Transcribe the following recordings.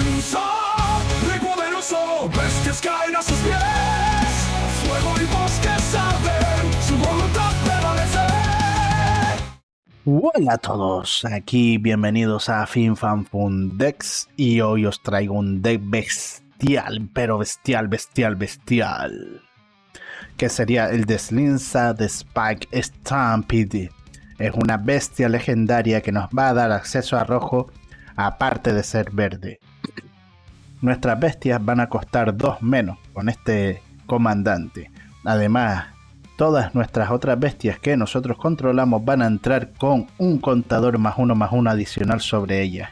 inmensa, rey poderoso, bestias caen a sus pies. Fuego y bosques arden, su voluntad prevalece. Hola a todos, aquí bienvenidos a FinFanFunDecks y hoy os traigo un deck bestial, pero bestial, que sería el de Slinsa de Spike Stampede. Es una bestia legendaria que nos va a dar acceso a rojo, aparte de ser verde. Nuestras bestias van a costar 2 menos con este comandante. Además, todas nuestras otras bestias que nosotros controlamos van a entrar con un contador +1/+1 adicional sobre ellas.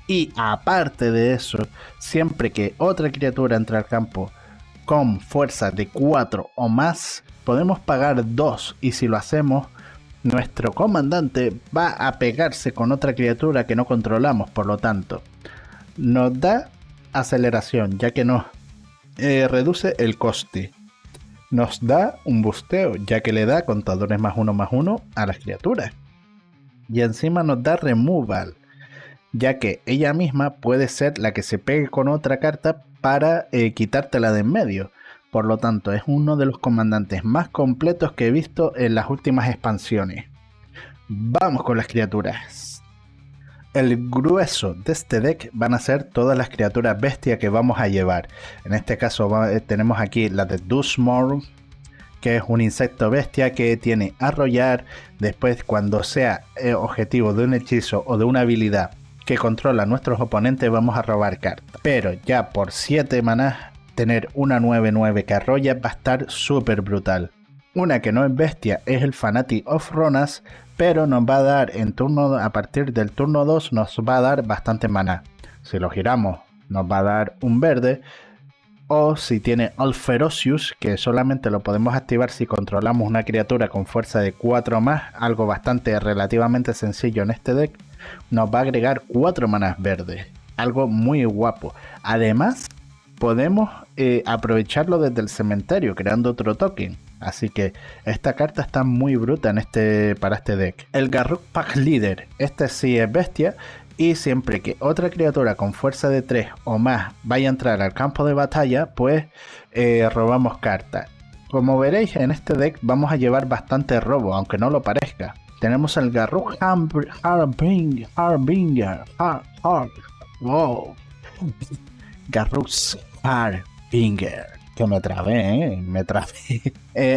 Y aparte de eso, siempre que otra criatura entre al campo con fuerza de 4 o más, podemos pagar 2, y si lo hacemos, nuestro comandante va a pegarse con otra criatura que no controlamos. Por lo tanto, nos da aceleración, ya que nos reduce el coste. Nos da un busteo, ya que le da contadores +1/+1 a las criaturas. Y encima nos da removal, ya que ella misma puede ser la que se pegue con otra carta para quitártela de en medio. Por lo tanto, es uno de los comandantes más completos que he visto en las últimas expansiones. Vamos con las criaturas. El grueso de este deck van a ser todas las criaturas bestia que vamos a llevar. En este caso tenemos aquí la de Dunsmore, que es un insecto bestia que tiene arrollar. Después, cuando sea objetivo de un hechizo o de una habilidad que controla a nuestros oponentes, vamos a robar cartas. Pero ya por 7 manás, tener una 9/9 que arrolla va a estar súper brutal. Una que no es bestia es el Fanatic of Ronas, pero nos va a dar a partir del turno 2 nos va a dar bastante maná. Si lo giramos nos va a dar un verde, o si tiene Alferocious, que solamente lo podemos activar si controlamos una criatura con fuerza de 4 o más, algo bastante relativamente sencillo en este deck, nos va a agregar 4 manás verdes, algo muy guapo. Además, podemos aprovecharlo desde el cementerio creando otro token. Así que esta carta está muy bruta para este deck. El Garruk Pack Leader, este sí es bestia, y siempre que otra criatura con fuerza de 3 o más vaya a entrar al campo de batalla, pues robamos cartas. Como veréis, en este deck vamos a llevar bastante robo, aunque no lo parezca. Tenemos el Garruk Garruk's Harbinger. Que me trabé,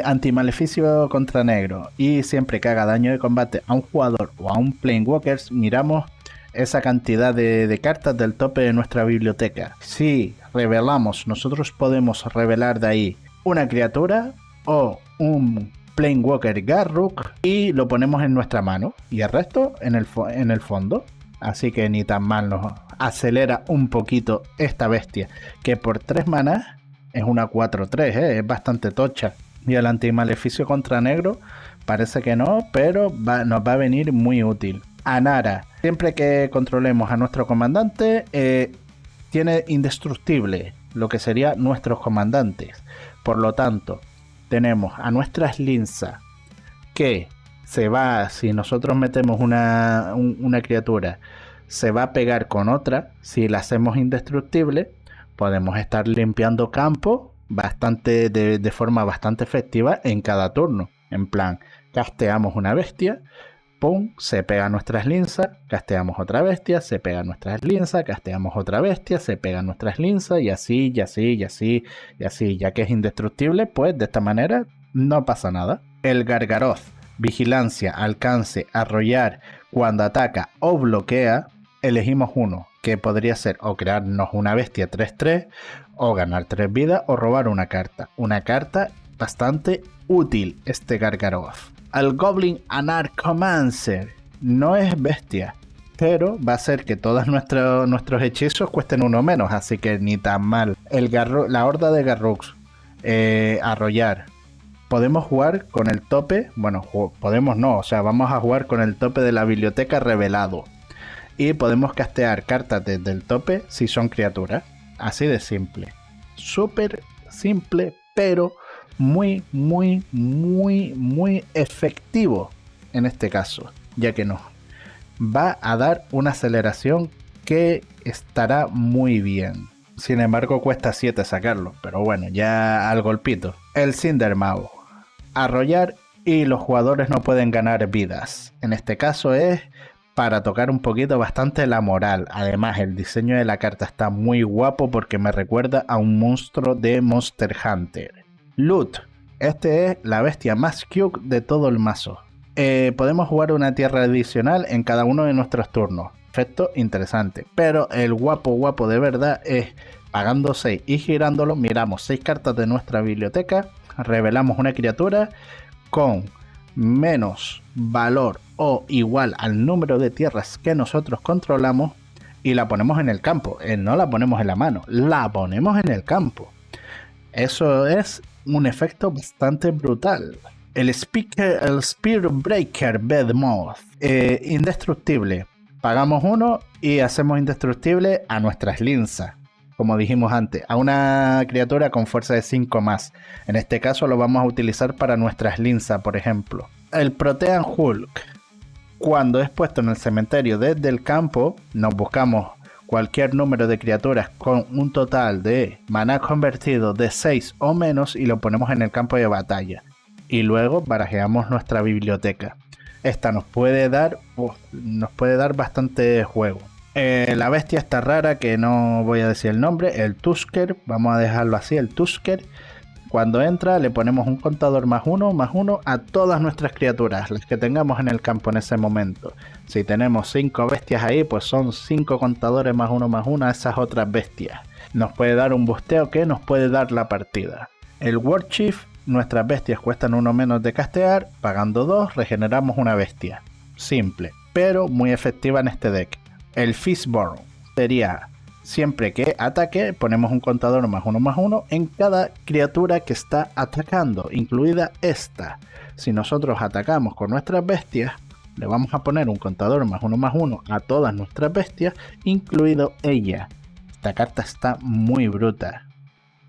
antimaleficio contra negro, y siempre que haga daño de combate a un jugador o a un Planewalker, miramos esa cantidad de cartas del tope de nuestra biblioteca. Si revelamos, nosotros podemos revelar de ahí una criatura o un Planewalker Garruk y lo ponemos en nuestra mano, y el resto en el fondo. Así que ni tan mal, nos acelera un poquito esta bestia, que por 3 manás es una 4/3, es bastante tocha. Y el antimaleficio contra negro parece que no, pero nos va a venir muy útil. Anara, siempre que controlemos a nuestro comandante, tiene indestructible, lo que serían nuestros comandantes. Por lo tanto, tenemos a nuestra Slinsa, que se va, si nosotros metemos una criatura, se va a pegar con otra. Si la hacemos indestructible, podemos estar limpiando campo de forma bastante efectiva en cada turno. En plan, casteamos una bestia, pum, se pega nuestra Slinsa, casteamos otra bestia, se pega nuestra Slinsa, casteamos otra bestia, se pega nuestra Slinsa, y así, y así, y así, y así. Ya que es indestructible, pues de esta manera no pasa nada. El Gargaroth, vigilancia, alcance, arrollar, cuando ataca o bloquea, elegimos uno, que podría ser o crearnos una bestia 3/3, o ganar 3 vidas, o robar una carta. Una carta bastante útil, este Gargaroth. El Goblin Anarchomancer no es bestia, pero va a hacer que todos nuestros hechizos cuesten 1 menos, así que ni tan mal. La horda de Garruks, arrollar. Podemos jugar con el tope, bueno, podemos no, o sea, vamos a jugar con el tope de la biblioteca revelado. Y podemos castear cartas desde el tope si son criaturas. Así de simple. Súper simple, pero muy efectivo en este caso, ya que nos va a dar una aceleración que estará muy bien. Sin embargo, cuesta 7 sacarlo, pero bueno, ya al golpito. El Cindermaw. Arrollar y los jugadores no pueden ganar vidas. En este caso es para tocar un poquito bastante la moral. Además, el diseño de la carta está muy guapo porque me recuerda a un monstruo de Monster Hunter. Loot. Este es la bestia más cute de todo el mazo. Podemos jugar una tierra adicional en cada uno de nuestros turnos. Efecto interesante, pero el guapo de verdad es pagando 6 y girándolo, miramos 6 cartas de nuestra biblioteca, revelamos una criatura con menos valor o igual al número de tierras que nosotros controlamos y la ponemos en el campo. No la ponemos en la mano, la ponemos en el campo. Eso es un efecto bastante brutal. El Spear Breaker Behemoth, indestructible. Pagamos 1 y hacemos indestructible a nuestras linzas, como dijimos antes, a una criatura con fuerza de 5 más. En este caso lo vamos a utilizar para nuestras linzas, por ejemplo. El Protean Hulk, cuando es puesto en el cementerio desde el campo, nos buscamos cualquier número de criaturas con un total de maná convertido de 6 o menos y lo ponemos en el campo de batalla. Y luego barajeamos nuestra biblioteca. Esta nos puede dar bastante juego. La bestia está rara, que no voy a decir el nombre, el Tusker, vamos a dejarlo así, el Tusker. Cuando entra le ponemos un contador +1/+1 a todas nuestras criaturas, las que tengamos en el campo en ese momento. Si tenemos 5 bestias ahí, pues son 5 contadores +1/+1 a esas otras bestias. Nos puede dar un busteo que nos puede dar la partida. El Warchief. Nuestras bestias cuestan 1 menos de castear, pagando 2 regeneramos una bestia. Simple, pero muy efectiva en este deck. El Fistborn sería, siempre que ataque, ponemos un contador +1/+1 en cada criatura que está atacando, incluida esta. Si nosotros atacamos con nuestras bestias, le vamos a poner un contador +1/+1 a todas nuestras bestias, incluido ella. Esta carta está muy bruta.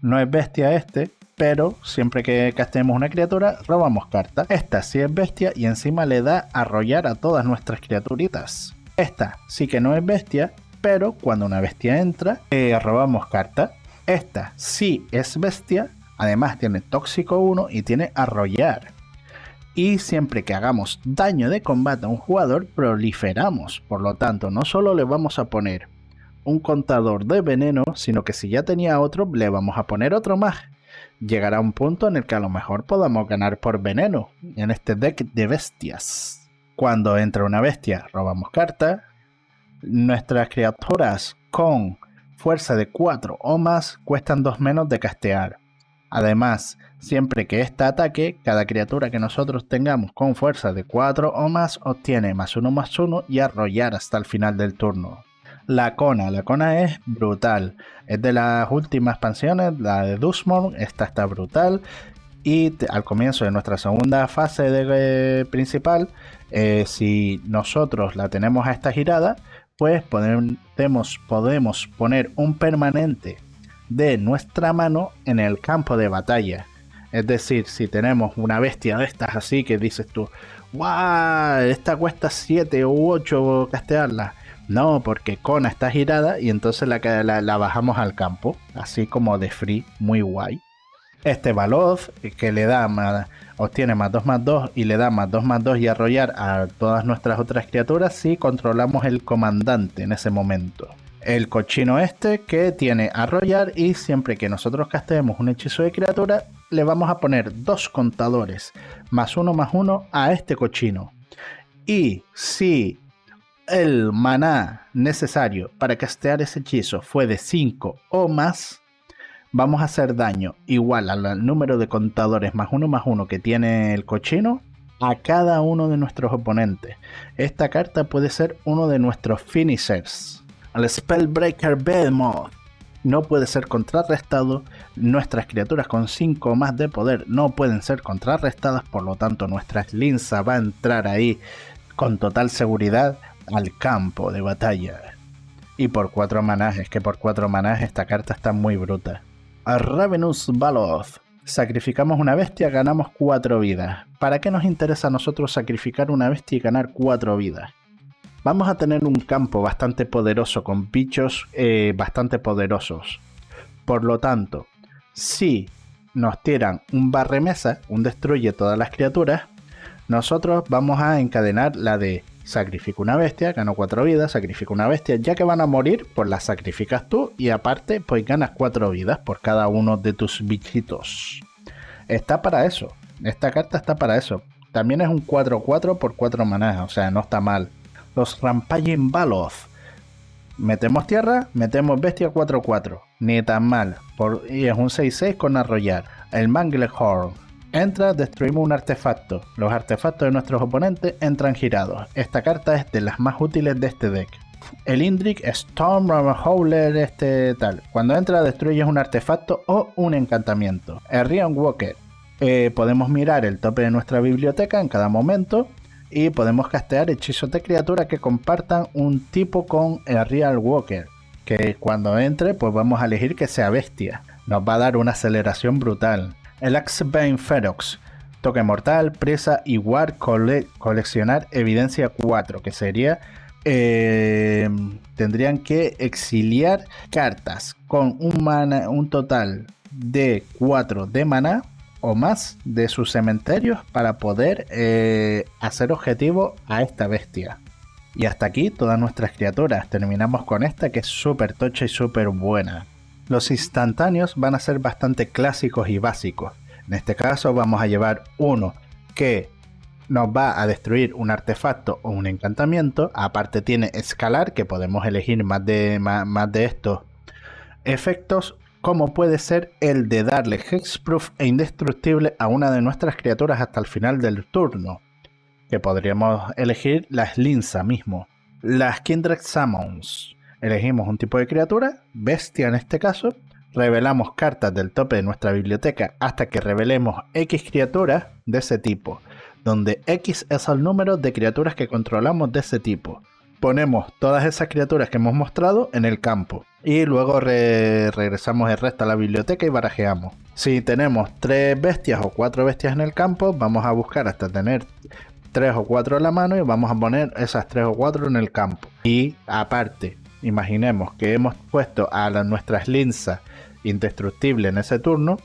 No es bestia pero siempre que castemos una criatura, robamos carta. Esta sí es bestia y encima le da arrollar a todas nuestras criaturitas. Esta sí que no es bestia, pero cuando una bestia entra, robamos carta. Esta sí es bestia, además tiene tóxico 1 y tiene arrollar. Y siempre que hagamos daño de combate a un jugador, proliferamos. Por lo tanto, no solo le vamos a poner un contador de veneno, sino que si ya tenía otro, le vamos a poner otro más. Llegará un punto en el que a lo mejor podamos ganar por veneno en este deck de bestias. Cuando entra una bestia, robamos carta. Nuestras criaturas con fuerza de 4 o más cuestan 2 menos de castear. Además, siempre que ésta ataque, cada criatura que nosotros tengamos con fuerza de 4 o más obtiene +1/+1 y arrollar hasta el final del turno. La Cona es brutal, es de las últimas expansiones, la de Duskmourn, esta está brutal. Y al comienzo de nuestra segunda fase principal, si nosotros la tenemos a esta girada, pues podemos poner un permanente de nuestra mano en el campo de batalla. Es decir, si tenemos una bestia de estas así que dices tú, ¡guau! Esta cuesta 7 u 8 castearla. No, porque Cona está girada y entonces la bajamos al campo, así como de free, muy guay. Este Baloth, que le da obtiene +2/+2 y le da +2/+2 y arrollar a todas nuestras otras criaturas si controlamos el comandante en ese momento. El cochino que tiene arrollar y siempre que nosotros casteemos un hechizo de criatura, le vamos a poner 2 contadores +1/+1 a este cochino. Y si el maná necesario para castear ese hechizo fue de 5 o más, vamos a hacer daño igual al número de contadores +1/+1 que tiene el cochino a cada uno de nuestros oponentes. Esta carta puede ser uno de nuestros finishers. El Spellbreaker Behemoth no puede ser contrarrestado. Nuestras criaturas con 5 o más de poder no pueden ser contrarrestadas, por lo tanto nuestra linza va a entrar ahí con total seguridad al campo de batalla. Y por 4 manás, es que por 4 manás esta carta está muy bruta. A Ravenous Baloth. Sacrificamos una bestia, ganamos 4 vidas. ¿Para qué nos interesa a nosotros sacrificar una bestia y ganar 4 vidas? vamos a tener un campo bastante poderoso con bichos bastante poderosos. Por lo tanto, si nos tiran un barremesa, un destruye todas las criaturas, nosotros vamos a encadenar la de sacrifico una bestia, gano 4 vidas, sacrifico una bestia, ya que van a morir, pues las sacrificas tú y aparte pues ganas 4 vidas por cada uno de tus bichitos. Está para eso, esta carta está para eso. También es un 4-4 por 4 manás, o sea, no está mal. Los Rampaging Baloth. Metemos tierra, metemos bestia 4-4. Ni tan mal. Y es un 6-6 con arrollar. El Manglehorn. Entra, destruimos un artefacto. Los artefactos de nuestros oponentes entran girados. Esta carta es de las más útiles de este deck. El Indrik Storm Howler tal. Cuando entra destruyes un artefacto o un encantamiento. El Rion Walker. Podemos mirar el tope de nuestra biblioteca en cada momento. Y podemos castear hechizos de criatura que compartan un tipo con el Real Walker. Que cuando entre pues vamos a elegir que sea bestia. Nos va a dar una aceleración brutal. El Axebane Ferox. Toque mortal, presa y war coleccionar evidencia 4. Que sería... tendrían que exiliar cartas con un total de 4 de maná o más de sus cementerios para poder hacer objetivo a esta bestia. Y hasta aquí todas nuestras criaturas. Terminamos con esta que es súper tocha y súper buena. Los instantáneos van a ser bastante clásicos y básicos. En este caso vamos a llevar uno que nos va a destruir un artefacto o un encantamiento. Aparte tiene escalar, que podemos elegir más de estos efectos, como puede ser el de darle hexproof e indestructible a una de nuestras criaturas hasta el final del turno, que podríamos elegir las Linza mismo. Las Kindred Summons. Elegimos un tipo de criatura, bestia en este caso, revelamos cartas del tope de nuestra biblioteca hasta que revelemos X criaturas de ese tipo, donde X es el número de criaturas que controlamos de ese tipo. Ponemos todas esas criaturas que hemos mostrado en el campo y luego regresamos el resto a la biblioteca y barajeamos. Si tenemos 3 bestias o 4 bestias en el campo, vamos a buscar hasta tener 3 o 4 en la mano y vamos a poner esas 3 o 4 en el campo. Y aparte, imaginemos que hemos puesto a nuestras Linza indestructible en ese turno.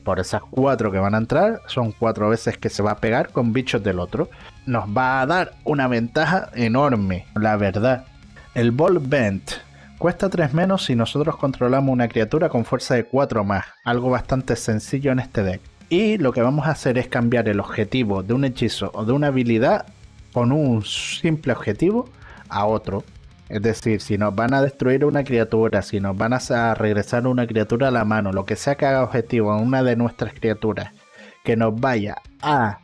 Por esas 4 que van a entrar, son 4 veces que se va a pegar con bichos del otro. Nos va a dar una ventaja enorme, la verdad. El Ball Bent cuesta 3 menos si nosotros controlamos una criatura con fuerza de 4 más. Algo bastante sencillo en este deck. Y lo que vamos a hacer es cambiar el objetivo de un hechizo o de una habilidad con un simple objetivo a otro. Es decir, si nos van a destruir una criatura, si nos van a regresar una criatura a la mano, lo que sea que haga objetivo a una de nuestras criaturas que nos vaya a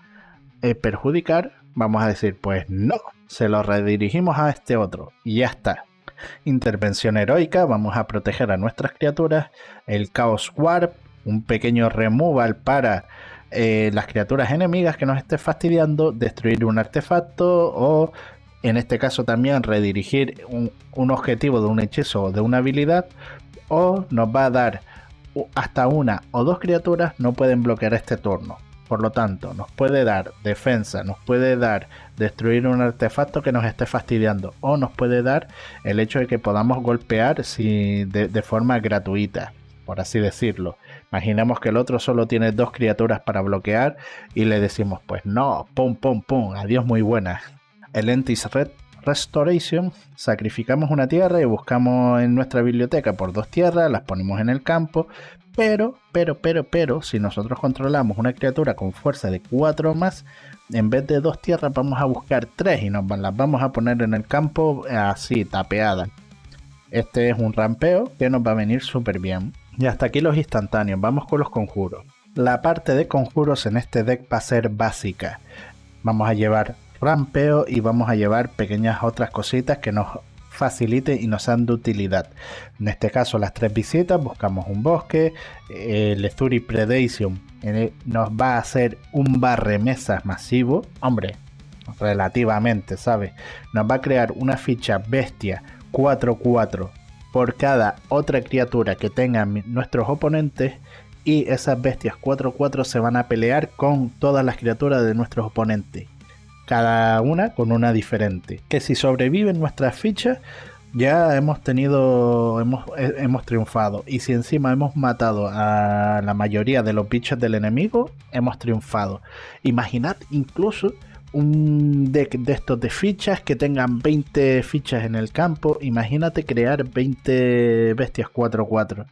perjudicar, vamos a decir, pues no, se lo redirigimos a este otro y ya está. Intervención heroica, vamos a proteger a nuestras criaturas. El Chaos Warp, un pequeño removal para las criaturas enemigas que nos esté fastidiando, destruir un artefacto o... en este caso también redirigir un objetivo de un hechizo o de una habilidad, o nos va a dar hasta 1 o 2 criaturas no pueden bloquear este turno. Por lo tanto, nos puede dar defensa, nos puede dar destruir un artefacto que nos esté fastidiando, o nos puede dar el hecho de que podamos golpear de forma gratuita, por así decirlo. Imaginemos que el otro solo tiene 2 criaturas para bloquear y le decimos pues no, pum pum pum, adiós muy buenas. El Entis Restoration, sacrificamos una tierra y buscamos en nuestra biblioteca por 2 tierras, las ponemos en el campo, pero, si nosotros controlamos una criatura con fuerza de 4 más, en vez de 2 tierras vamos a buscar 3 y las vamos a poner en el campo así, tapeadas. Este es un rampeo que nos va a venir súper bien. Y hasta aquí los instantáneos, vamos con los conjuros. La parte de conjuros en este deck va a ser básica. Vamos a llevar rampeo y vamos a llevar pequeñas otras cositas que nos faciliten y nos sean de utilidad. En este caso las 3 visitas, buscamos un bosque, el Ethuri Predation nos va a hacer un barremesas masivo, hombre, relativamente, ¿sabes? Nos va a crear una ficha bestia 4-4 por cada otra criatura que tengan nuestros oponentes, y esas bestias 4-4 se van a pelear con todas las criaturas de nuestros oponentes. cada una con una diferente. Que si sobreviven nuestras fichas, ya hemos triunfado. Y si encima hemos matado a la mayoría de los bichos del enemigo, hemos triunfado. Imaginad incluso un deck de estos de fichas que tengan 20 fichas en el campo. Imagínate crear 20 bestias 4/4.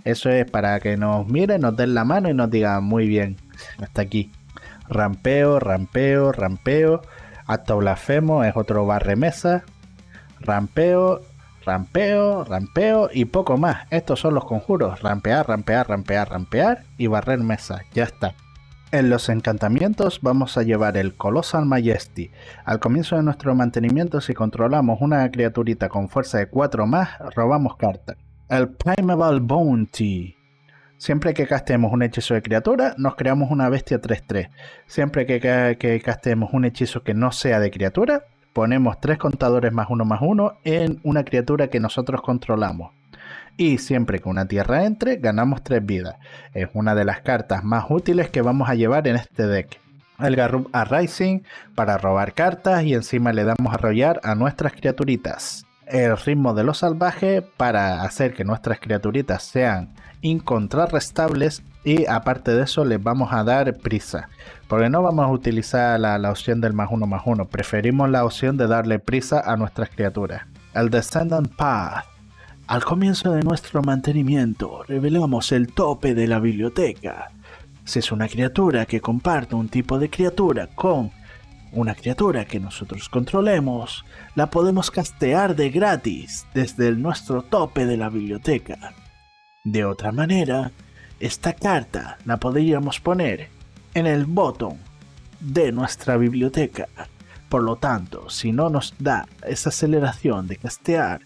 Eso es para que nos miren, nos den la mano y nos digan muy bien, hasta aquí. Rampeo, rampeo, rampeo. Acto blasfemo es otro barremesa. Rampeo, rampeo, rampeo y poco más. Estos son los conjuros. Rampear, rampear, rampear, rampear y barrer mesa. Ya está. En los encantamientos vamos a llevar el Colossal Majesty. Al comienzo de nuestro mantenimiento, si controlamos una criaturita con fuerza de 4 más, robamos carta. El Primeval Bounty. Siempre que castemos un hechizo de criatura, nos creamos una bestia 3/3. Siempre que castemos un hechizo que no sea de criatura, ponemos 3 contadores +1/+1 en una criatura que nosotros controlamos. Y siempre que una tierra entre, ganamos 3 vidas. Es una de las cartas más útiles que vamos a llevar en este deck. El Garruk Arising para robar cartas y encima le damos a arrollar a nuestras criaturitas. El Ritmo de lo Salvaje para hacer que nuestras criaturitas sean incontrarrestables y aparte de eso les vamos a dar prisa. Porque no vamos a utilizar la opción del +1/+1, preferimos la opción de darle prisa a nuestras criaturas. El Descendant Path. Al comienzo de nuestro mantenimiento, revelamos el tope de la biblioteca. Si es una criatura que comparte un tipo de criatura con una criatura que nosotros controlemos, la podemos castear de gratis desde nuestro tope de la biblioteca. De otra manera, esta carta la podríamos poner en el bottom de nuestra biblioteca. Por lo tanto, si no nos da esa aceleración de castear,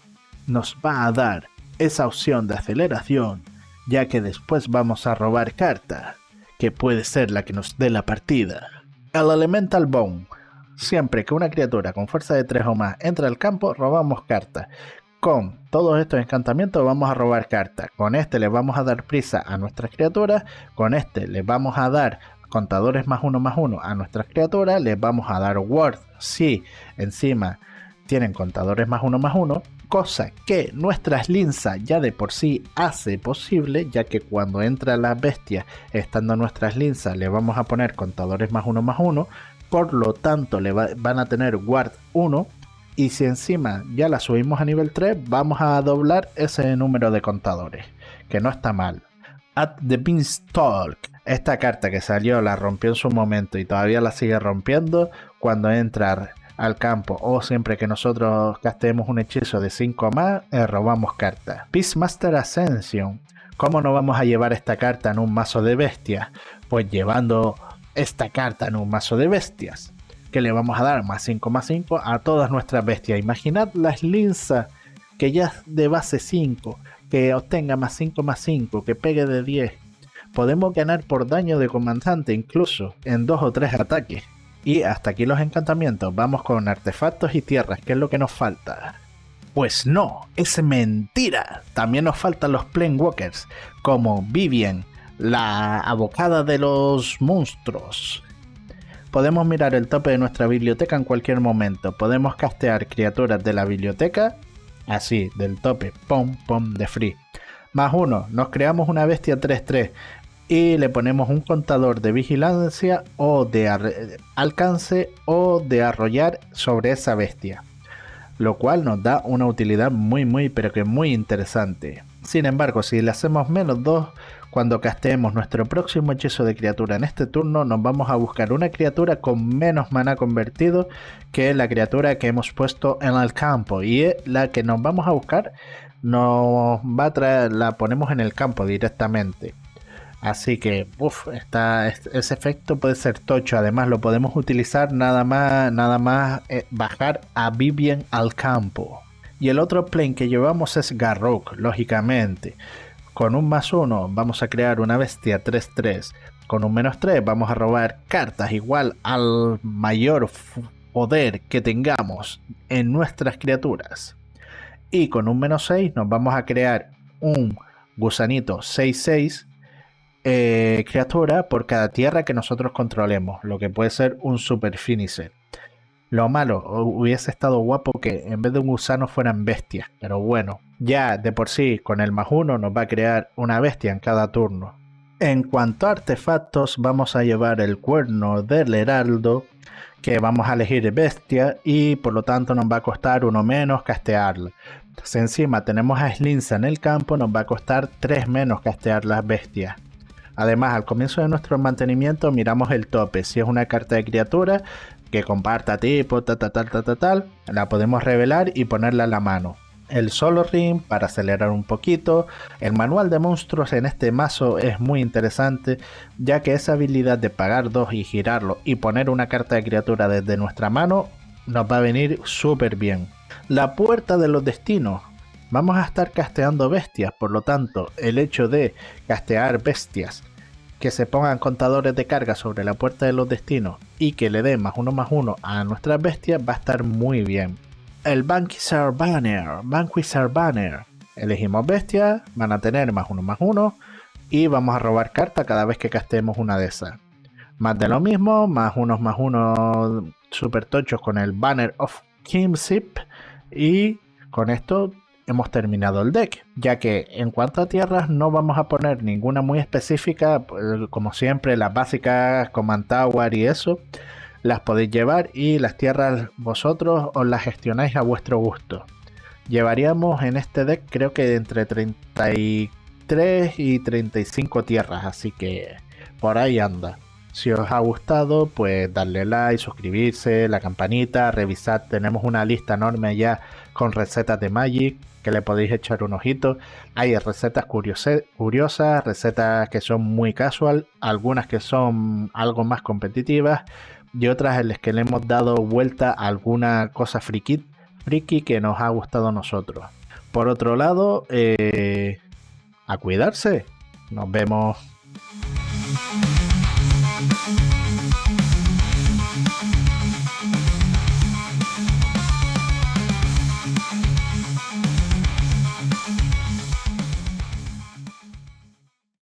nos va a dar esa opción de aceleración, ya que después vamos a robar carta, que puede ser la que nos dé la partida. El Elemental Bone. Siempre que una criatura con fuerza de 3 o más entra al campo, robamos carta. Con todos estos encantamientos vamos a robar carta. Con este le vamos a dar prisa a nuestras criaturas. Con este le vamos a dar contadores +1/+1 a nuestras criaturas. Les vamos a dar ward si encima tienen contadores +1/+1. Cosa que nuestras linzas ya de por sí hace posible, ya que cuando entra la bestia estando nuestras linzas le vamos a poner contadores +1/+1. Por lo tanto van a tener ward 1. Y si encima ya la subimos a nivel 3, vamos a doblar ese número de contadores, que no está mal. At the Beanstalk. Esta carta que salió la rompió en su momento y todavía la sigue rompiendo cuando entra al campo o siempre que nosotros castemos un hechizo de 5 más, robamos carta. Beastmaster Ascension. ¿Cómo no vamos a llevar esta carta en un mazo de bestias? Pues llevando esta carta en un mazo de bestias, que le vamos a dar +5/+5 a todas nuestras bestias. Imaginad las linzas que ya de base 5, que obtenga +5/+5, que pegue de 10. Podemos ganar por daño de comandante incluso en 2 o 3 ataques. Y hasta aquí los encantamientos. Vamos con artefactos y tierras. ¿Qué es lo que nos falta? Pues no, es mentira. También nos faltan los Planewalkers, como Vivien, la abocada de los monstruos. Podemos mirar el tope de nuestra biblioteca en cualquier momento. Podemos castear criaturas de la biblioteca, así, del tope, pom, pom, de free. +1, nos creamos una bestia 3/3 y le ponemos un contador de vigilancia o de alcance o de arrollar sobre esa bestia. Lo cual nos da una utilidad muy, pero que muy interesante. Sin embargo, si le hacemos -2, cuando casteemos nuestro próximo hechizo de criatura en este turno, nos vamos a buscar una criatura con menos maná convertido que la criatura que hemos puesto en el campo. Y la que nos vamos a buscar nos va a traer, la ponemos en el campo directamente. Así que, ese efecto puede ser tocho. Además, lo podemos utilizar nada más bajar a Vivien al campo. Y el otro plane que llevamos es Garruk, lógicamente. Con un +1 vamos a crear una bestia 3/3. Con un -3 vamos a robar cartas igual al mayor poder que tengamos en nuestras criaturas. Y con un -6 nos vamos a crear un gusanito 6/6 criatura por cada tierra que nosotros controlemos, lo que puede ser un super finisher. Lo malo, hubiese estado guapo que en vez de un gusano fueran bestias, pero bueno, ya de por sí con el +1 nos va a crear una bestia en cada turno. En cuanto a artefactos, vamos a llevar el cuerno del heraldo, que vamos a elegir bestia y por lo tanto nos va a costar 1 menos castearla. Si encima tenemos a Slinsa en el campo, nos va a costar 3 menos castear las bestias. Además, al comienzo de nuestro mantenimiento miramos el tope. Si es una carta de criatura que comparta tipo, tal, la podemos revelar y ponerla a la mano. El Solo Ring para acelerar un poquito. El manual de monstruos en este mazo es muy interesante, ya que esa habilidad de pagar 2 y girarlo y poner una carta de criatura desde nuestra mano nos va a venir súper bien. La puerta de los destinos. Vamos a estar casteando bestias, por lo tanto el hecho de castear bestias que se pongan contadores de carga sobre la puerta de los destinos y que le dé +1/+1 a nuestras bestias va a estar muy bien. El Vanquisher Banner. Elegimos bestias, van a tener +1/+1 y vamos a robar carta cada vez que castemos una de esas. Más de lo mismo, +1/+1 super tochos con el Banner of Kinship y con esto hemos terminado el deck, ya que en cuanto a tierras no vamos a poner ninguna muy específica, como siempre las básicas Command Tower y eso las podéis llevar y las tierras vosotros os las gestionáis a vuestro gusto. Llevaríamos en este deck creo que entre 33 y 35 tierras, así que por ahí anda. Si os ha gustado, pues darle like, suscribirse, la campanita, revisad, tenemos una lista enorme ya con recetas de Magic que le podéis echar un ojito. Hay recetas curiosas, recetas que son muy casual, algunas que son algo más competitivas y otras en las que le hemos dado vuelta a alguna cosa friki que nos ha gustado a nosotros. Por otro lado, a cuidarse. Nos vemos.